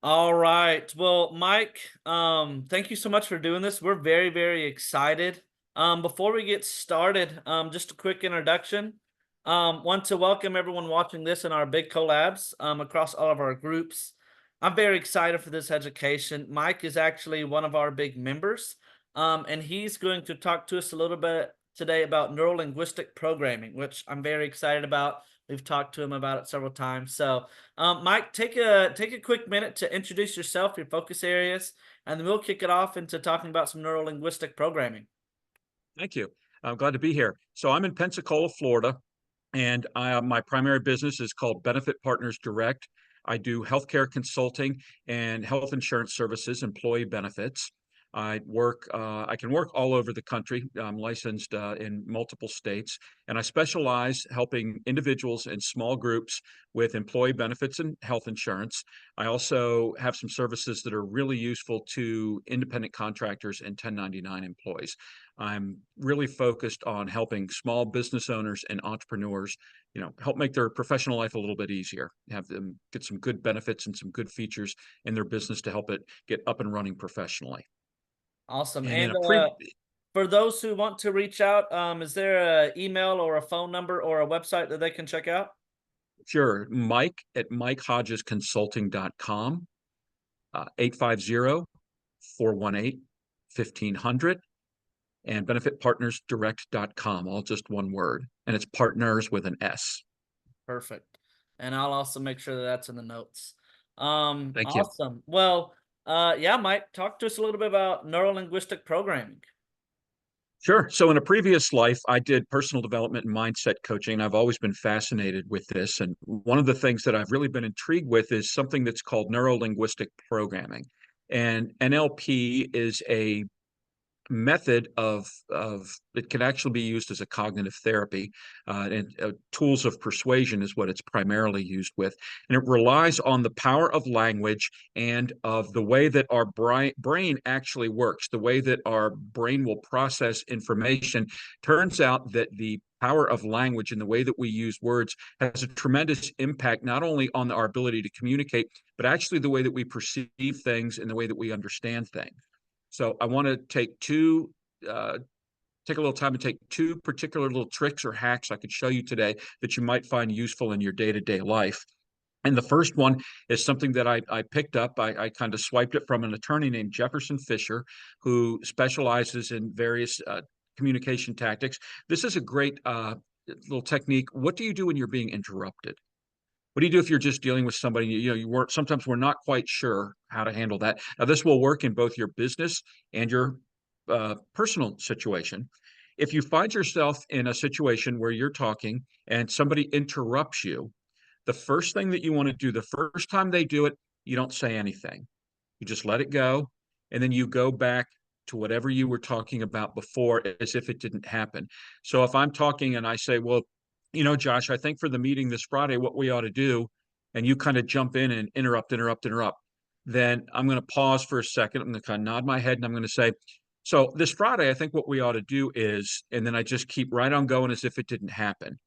All right. Well, Mike, thank you so much for doing this. We're very, very excited. Before we get started, just a quick introduction. Want to welcome everyone watching this in our big collabs across all of our groups. I'm very excited for this education. Mike is actually one of our big members, and he's going to talk to us a little bit today about neurolinguistic programming, which I'm very excited about. We've talked to him about it several times. So, Mike, take a quick minute to introduce yourself, your focus areas, and then we'll kick it off into talking about some neurolinguistic programming. Thank you. I'm glad to be here. So I'm in Pensacola, Florida, and my primary business is called Benefit Partners Direct. I do healthcare consulting and health insurance services, employee benefits. I can work all over the country. I'm licensed in multiple states, and I specialize helping individuals and small groups with employee benefits and health insurance. I also have some services that are really useful to independent contractors and 1099 employees. I'm really focused on helping small business owners and entrepreneurs, help make their professional life a little bit easier, have them get some good benefits and some good features in their business to help it get up and running professionally. Awesome. And in And a pre for those who want to reach out, is there a email or a phone number or a website that they can check out? Sure, Mike at MikeHodgesConsulting.com, 850-418-1500, and benefitpartnersdirect.com, all just one word. And it's partners with an S. Perfect. And I'll also make sure that that's in the notes. Thank you. Awesome. Well, yeah, Mike, talk to us a little bit about neurolinguistic programming. Sure. So in a previous life, I did personal development and mindset coaching. I've always been fascinated with this. And one of the things that I've really been intrigued with is something that's called neurolinguistic programming. And NLP is a method of it can actually be used as a cognitive therapy, and tools of persuasion is what it's primarily used with, and it relies on the power of language and of the way that our brain actually works, the way that our brain will process information. Turns out that the power of language and the way that we use words has a tremendous impact not only on our ability to communicate, but actually the way that we perceive things and the way that we understand things. So I want to take a little time and take two particular little tricks or hacks I could show you today that you might find useful in your day-to-day life. And the first one is something that I picked up. I kind of swiped it from an attorney named Jefferson Fisher, who specializes in various communication tactics. This is a great little technique. What do you do when you're being interrupted? What do you do if you're just dealing with somebody, you weren't, sometimes we're not quite sure how to handle that. Now, this will work in both your business and your personal situation. If you find yourself in a situation where you're talking and somebody interrupts you, the first thing that you want to do, the first time they do it, you don't say anything. You just let it go, and then you go back to whatever you were talking about before as if it didn't happen. So if I'm talking and I say, well, Josh, I think for the meeting this Friday, what we ought to do, and you kind of jump in and interrupt, then I'm going to pause for a second. I'm going to kind of nod my head and I'm going to say, so this Friday, I think what we ought to do is, and then I just keep right on going as if it didn't happen.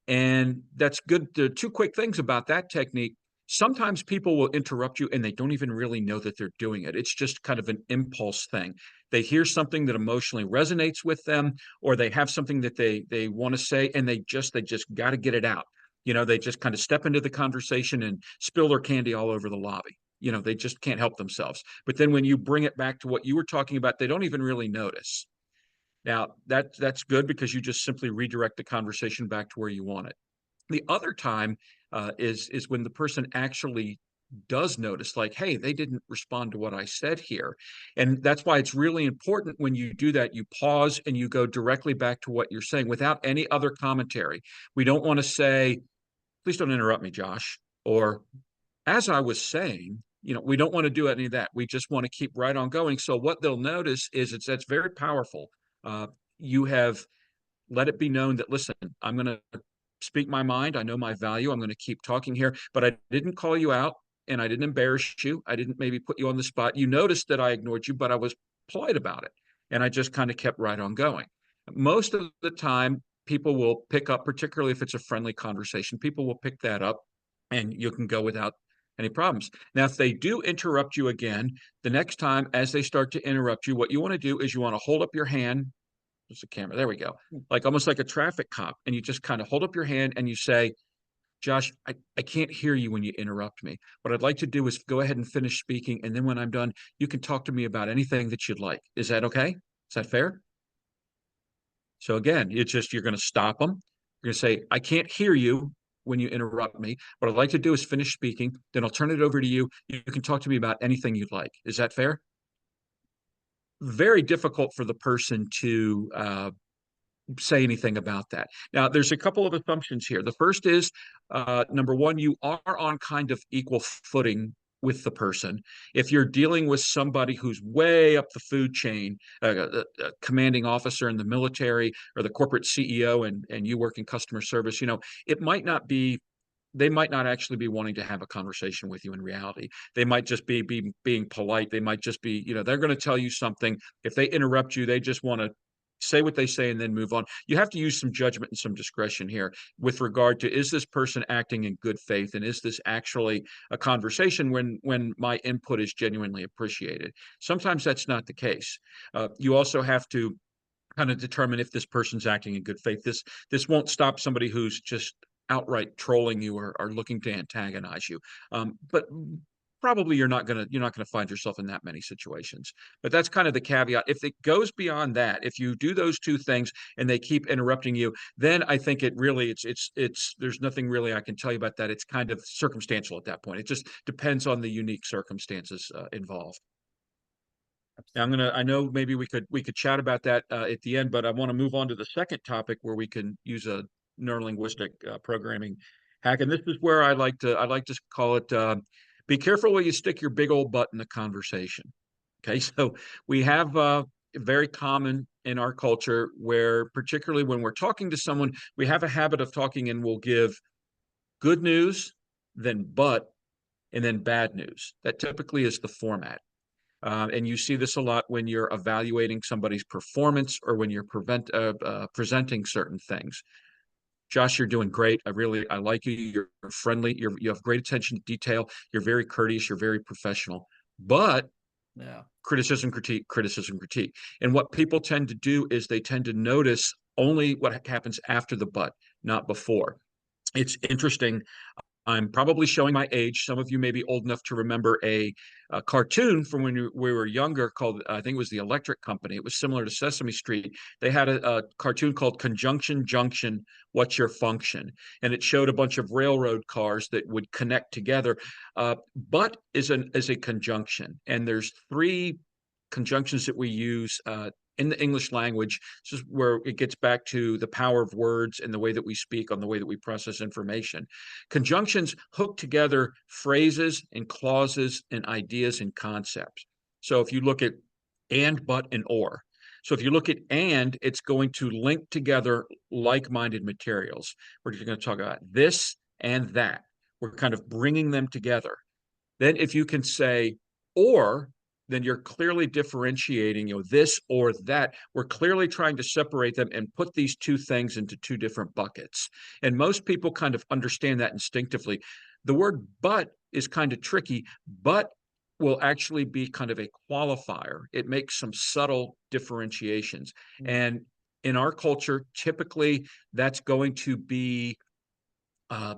And that's good. There are two quick things about that technique. Sometimes people will interrupt you and they don't even really know that they're doing it. It's just kind of an impulse thing. They hear something that emotionally resonates with them, or they have something that they want to say, and they just got to get it out. They just kind of step into the conversation and spill their candy all over the lobby. They just can't help themselves. But then when you bring it back to what you were talking about, they don't even really notice. Now, that's good because you just simply redirect the conversation back to where you want it. The other time is when the person actually does notice, like, hey, they didn't respond to what I said here. And that's why it's really important when you do that, you pause and you go directly back to what you're saying without any other commentary. We don't want to say, please don't interrupt me, Josh, or as I was saying, we don't want to do any of that. We just want to keep right on going. So what they'll notice is that's very powerful. You have let it be known that, listen, I'm going to speak my mind. I know my value. I'm going to keep talking here, but I didn't call you out and I didn't embarrass you. I didn't maybe put you on the spot. You noticed that I ignored you, but I was polite about it. And I just kind of kept right on going. Most of the time, people will pick up, particularly if it's a friendly conversation, people will pick that up and you can go without any problems. Now, if they do interrupt you again, the next time as they start to interrupt you, what you want to do is you want to hold up your hand. There's the camera. There we go. Like almost like a traffic cop. And you just kind of hold up your hand and you say, Josh, I can't hear you when you interrupt me. What I'd like to do is go ahead and finish speaking. And then when I'm done, you can talk to me about anything that you'd like. Is that okay? Is that fair? So again, it's just you're going to stop them. You're going to say, I can't hear you when you interrupt me. What I'd like to do is finish speaking. Then I'll turn it over to you. You can talk to me about anything you'd like. Is that fair? Very difficult for the person to say anything about that. Now, there's a couple of assumptions here. The first is number one, you are on kind of equal footing with the person. If you're dealing with somebody who's way up the food chain, a commanding officer in the military or the corporate CEO, and you work in customer service, it might not be. They might not actually be wanting to have a conversation with you in reality. They might just be being polite. They might just be, they're going to tell you something. If they interrupt you, they just want to say what they say and then move on. You have to use some judgment and some discretion here with regard to, is this person acting in good faith, and is this actually a conversation when my input is genuinely appreciated? Sometimes that's not the case. You also have to kind of determine if this person's acting in good faith. This won't stop somebody who's just outright trolling you or looking to antagonize you. But probably you're not gonna find yourself in that many situations. But that's kind of the caveat. If it goes beyond that, if you do those two things and they keep interrupting you, then I think it really it's there's nothing really I can tell you about that. It's kind of circumstantial at that point. It just depends on the unique circumstances involved. Now I know maybe we could chat about that at the end, but I want to move on to the second topic where we can use a neurolinguistic programming hack, and this is where I like to call it. Be careful where you stick your big old butt in the conversation. Okay, so we have very common in our culture where, particularly when we're talking to someone, we have a habit of talking and we'll give good news, then but, and then bad news. That typically is the format. And you see this a lot when you're evaluating somebody's performance or when you're presenting certain things. Josh, you're doing great. I like you. You're friendly. You have great attention to detail. You're very courteous. You're very professional. But Yeah. criticism, critique, criticism, critique. And what people tend to do is they tend to notice only what happens after the but, not before. It's interesting. I'm probably showing my age. Some of you may be old enough to remember a cartoon from when we were younger called, I think it was the Electric Company. It was similar to Sesame Street. They had a cartoon called Conjunction Junction, What's Your Function? And it showed a bunch of railroad cars that would connect together. But is a conjunction. And there's three conjunctions that we use in the English language. This is where it gets back to the power of words and the way that we speak, on the way that we process information. Conjunctions hook together phrases and clauses and ideas and concepts. So if you look at and, but, and or. So if you look at and, it's going to link together like-minded materials. We're going to talk about this and that. We're kind of bringing them together. Then if you can say or, then you're clearly differentiating, this or that. We're clearly trying to separate them and put these two things into two different buckets. And most people kind of understand that instinctively. The word but is kind of tricky, but will actually be kind of a qualifier. It makes some subtle differentiations. And in our culture, typically that's going to be uh,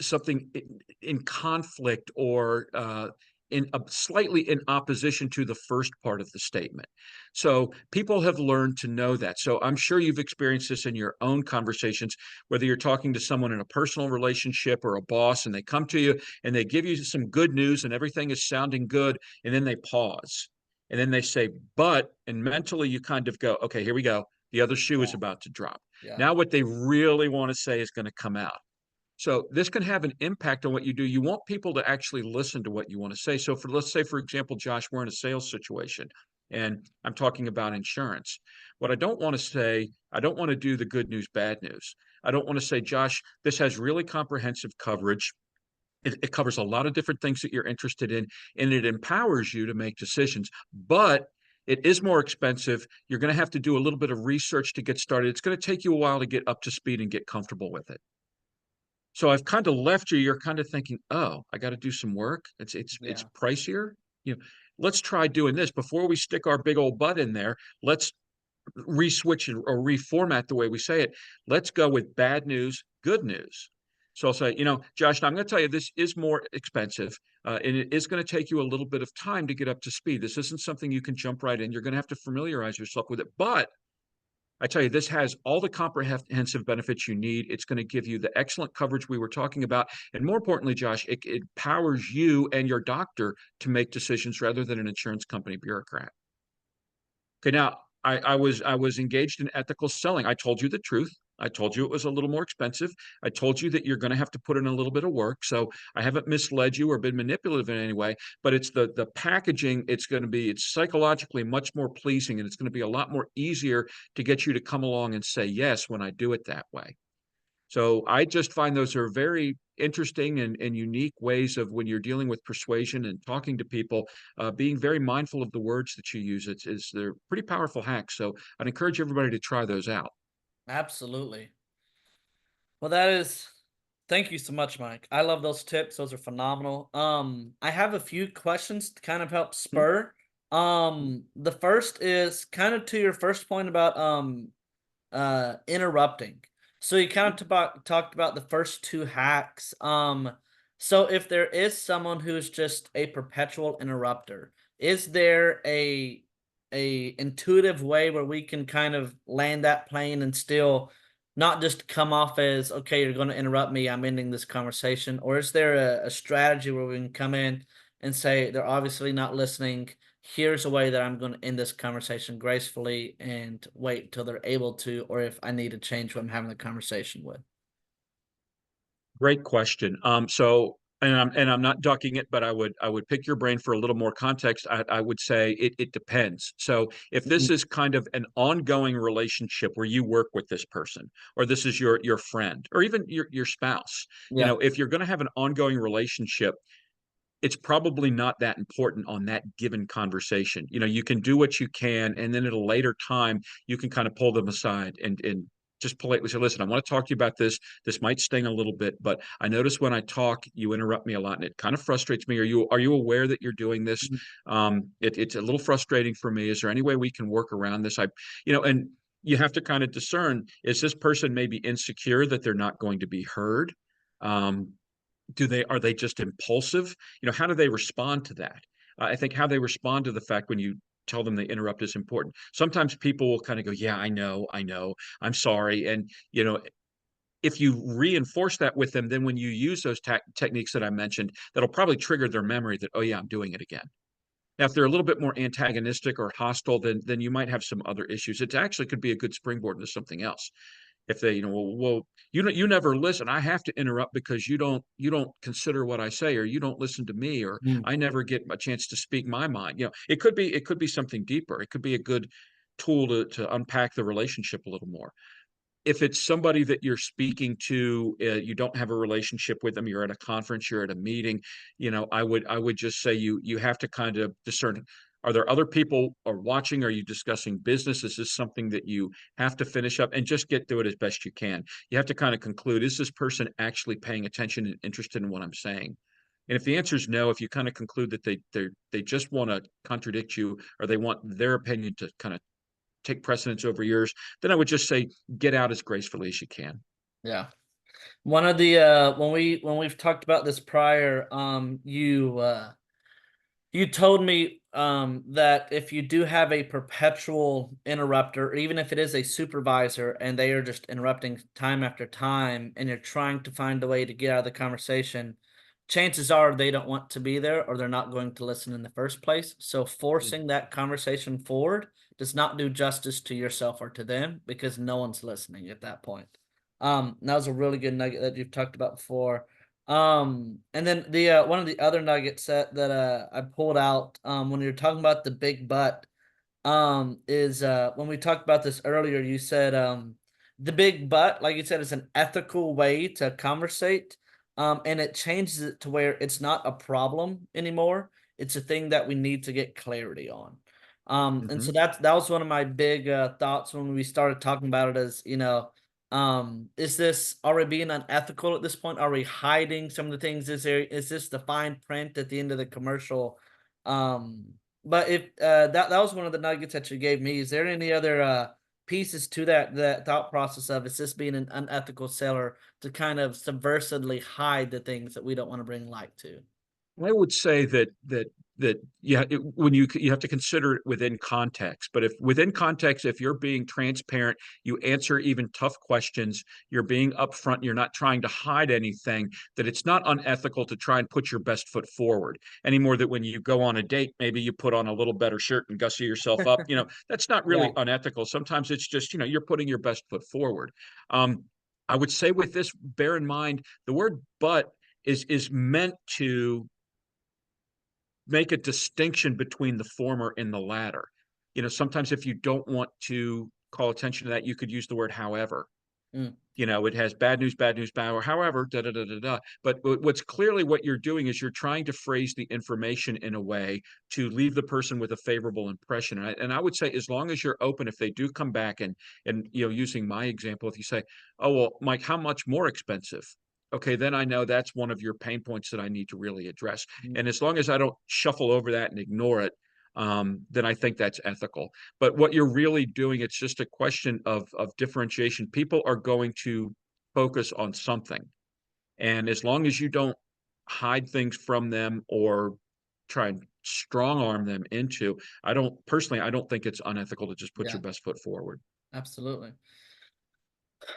something in conflict or slightly in opposition to the first part of the statement. So people have learned to know that. So I'm sure you've experienced this in your own conversations, whether you're talking to someone in a personal relationship or a boss, and they come to you and they give you some good news and everything is sounding good, and then they pause. And then they say, but, and mentally you kind of go, okay, here we go. The other shoe is about to drop. Yeah. Now what they really want to say is going to come out. So this can have an impact on what you do. You want people to actually listen to what you want to say. So let's say, for example, Josh, we're in a sales situation and I'm talking about insurance. What I don't want to say, I don't want to do the good news, bad news. I don't want to say, Josh, this has really comprehensive coverage. It covers a lot of different things that you're interested in, and it empowers you to make decisions. But it is more expensive. You're going to have to do a little bit of research to get started. It's going to take you a while to get up to speed and get comfortable with it. So I've kind of left you. You're kind of thinking, oh, I got to do some work. It's Yeah. pricier. You know, let's try doing this before we stick our big old butt in there. Let's re-switch or reformat the way we say it. Let's go with bad news, good news. So I'll say, Josh, now I'm going to tell you this is more expensive, and it is going to take you a little bit of time to get up to speed. This isn't something you can jump right in. You're going to have to familiarize yourself with it. But I tell you, this has all the comprehensive benefits you need. It's going to give you the excellent coverage we were talking about. And more importantly, Josh, it powers you and your doctor to make decisions rather than an insurance company bureaucrat. Okay, now I was engaged in ethical selling. I told you the truth. I told you it was a little more expensive. I told you that you're going to have to put in a little bit of work. So I haven't misled you or been manipulative in any way, but it's the packaging. It's psychologically much more pleasing, and it's going to be a lot more easier to get you to come along and say yes when I do it that way. So I just find those are very interesting and unique ways of when you're dealing with persuasion and talking to people, being very mindful of the words that you use. They're pretty powerful hacks. So I'd encourage everybody to try those out. Absolutely. Well, that is thank you so much, Mike. I love those tips. Those are phenomenal. I have a few questions to kind of help Mhm. spur. The first is kind of to your first point about interrupting. So you kind of talked about the first two hacks. So if there is someone who's just a perpetual interrupter, is there a intuitive way where we can kind of land that plane and still not just come off as, okay, you're going to interrupt me, I'm ending this conversation? Or is there a strategy where we can come in and say they're obviously not listening, here's a way that I'm going to end this conversation gracefully and wait till they're able to, or if I need to change who I'm having the conversation with? Great question. And I'm not ducking it, but I would pick your brain for a little more context. I would say it depends. So if Mhm. this is kind of an ongoing relationship where you work with this person, or this is your friend, or even your spouse, Yeah. if you're going to have an ongoing relationship, it's probably not that important on that given conversation. You can do what you can, and then at a later time, you can kind of pull them aside and just politely say, listen, I want to talk to you about this. This might sting a little bit, but I notice when I talk, you interrupt me a lot, and it kind of frustrates me. Are you aware that you're doing this? Mhm. It's a little frustrating for me. Is there any way we can work around this? And you have to kind of discern, is this person maybe insecure that they're not going to be heard? Um, are they just impulsive? How do they respond to that? I think how they respond to the fact when you tell them they interrupt is important. Sometimes people will kind of go, yeah, I know, I'm sorry. And if you reinforce that with them, then when you use those techniques that I mentioned, that'll probably trigger their memory that, oh yeah, I'm doing it again. Now, if they're a little bit more antagonistic or hostile, then you might have some other issues. It actually could be a good springboard into something else. If they, well, you never listen. I have to interrupt because you don't consider what I say, or you don't listen to me, or Mm. I never get a chance to speak my mind. It could be something deeper. It could be a good tool to unpack the relationship a little more. If it's somebody that you're speaking to, you don't have a relationship with them, you're at a conference, you're at a meeting, I would just say you have to kind of discern, are there other people are watching? Are you discussing business? Is this something that you have to finish up, and just get through it as best you can? You have to kind of conclude, is this person actually paying attention and interested in what I'm saying? And if the answer is no, if you kind of conclude that they just want to contradict you, or they want their opinion to kind of take precedence over yours, then I would just say get out as gracefully as you can. Yeah. One of the when we've talked about this prior, you told me that if you do have a perpetual interrupter, or even if it is a supervisor and they are just interrupting time after time, and you're trying to find a way to get out of the conversation, chances are they don't want to be there or they're not going to listen in the first place. So Mm. forcing that conversation forward does not do justice to yourself or to them because no one's listening at that point. That was a really good nugget that you've talked about before. And then the one of the other nuggets that I pulled out when you're talking about the big butt is when we talked about this earlier, you said the big butt, like you said, is an ethical way to conversate. And it changes it to where it's not a problem anymore. It's a thing that we need to get clarity on. And so Mhm. that was one of my big thoughts when we started talking about it as, you know, Are we being unethical at this point? Are we hiding some of the things? Is this the fine print at the end of the commercial? Um, but if that was one of the nuggets that you gave me. Is there any other pieces to that thought process of is this being an unethical seller to kind of subversively hide the things that we don't want to bring light to? I would say that yeah, when you have to consider it within context. But if within context, if you're being transparent, you answer even tough questions, you're being upfront, you're not trying to hide anything, that it's not unethical to try and put your best foot forward. Any more that when you go on a date, maybe you put on a little better shirt and gussy yourself up. That's not Yeah. really unethical. Sometimes it's just, you're putting your best foot forward. Um, I would say with this, bear in mind the word but is meant to make a distinction between the former and the latter. Sometimes if you don't want to call attention to that, you could use the word however. Mm, It has bad news, bad, or however, da da da da da. But what's clearly what you're doing is you're trying to phrase the information in a way to leave the person with a favorable impression. And I would say, as long as you're open, if they do come back and using my example, if you say, "Oh well, Mike, how much more expensive?" Okay, then I know that's one of your pain points that I need to really address. mm, And as long as I don't shuffle over that and ignore it, then I think that's ethical. But what you're really doing, it's just a question of differentiation. People are going to focus on something. And as long as you don't hide things from them or try and strong arm them into, I don't think it's unethical to just put yeah, your best foot forward. absolutely.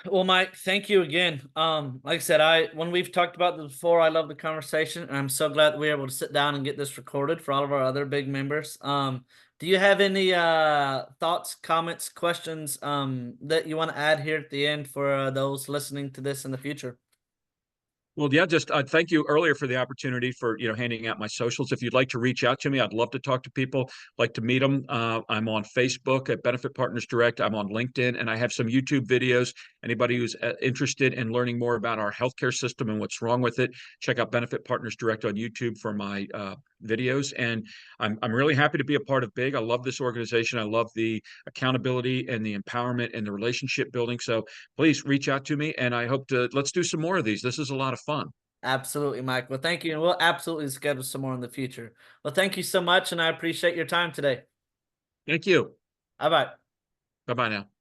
Well, Mike, thank you again. Like I said, I when we've talked about this before, I love the conversation, and I'm so glad that we were able to sit down and get this recorded for all of our other big members. Do you have any thoughts, comments, questions that you want to add here at the end for those listening to this in the future? Well, yeah, just thank you earlier for the opportunity for handing out my socials. If you'd like to reach out to me, I'd love to talk to people, like to meet them. I'm on Facebook at Benefit Partners Direct. I'm on LinkedIn, and I have some YouTube videos. Anybody who's interested in learning more about our healthcare system and what's wrong with it, check out Benefit Partners Direct on YouTube for my videos. And I'm really happy to be a part of Big. I love this organization. I love the accountability and the empowerment and the relationship building. So please reach out to me, and I hope to let's do some more of these. This is a lot of fun. Absolutely, Mike. Well, thank you, and we'll absolutely schedule some more in the future. Well, thank you so much, and I appreciate your time today. Thank you. Bye bye. Bye bye now.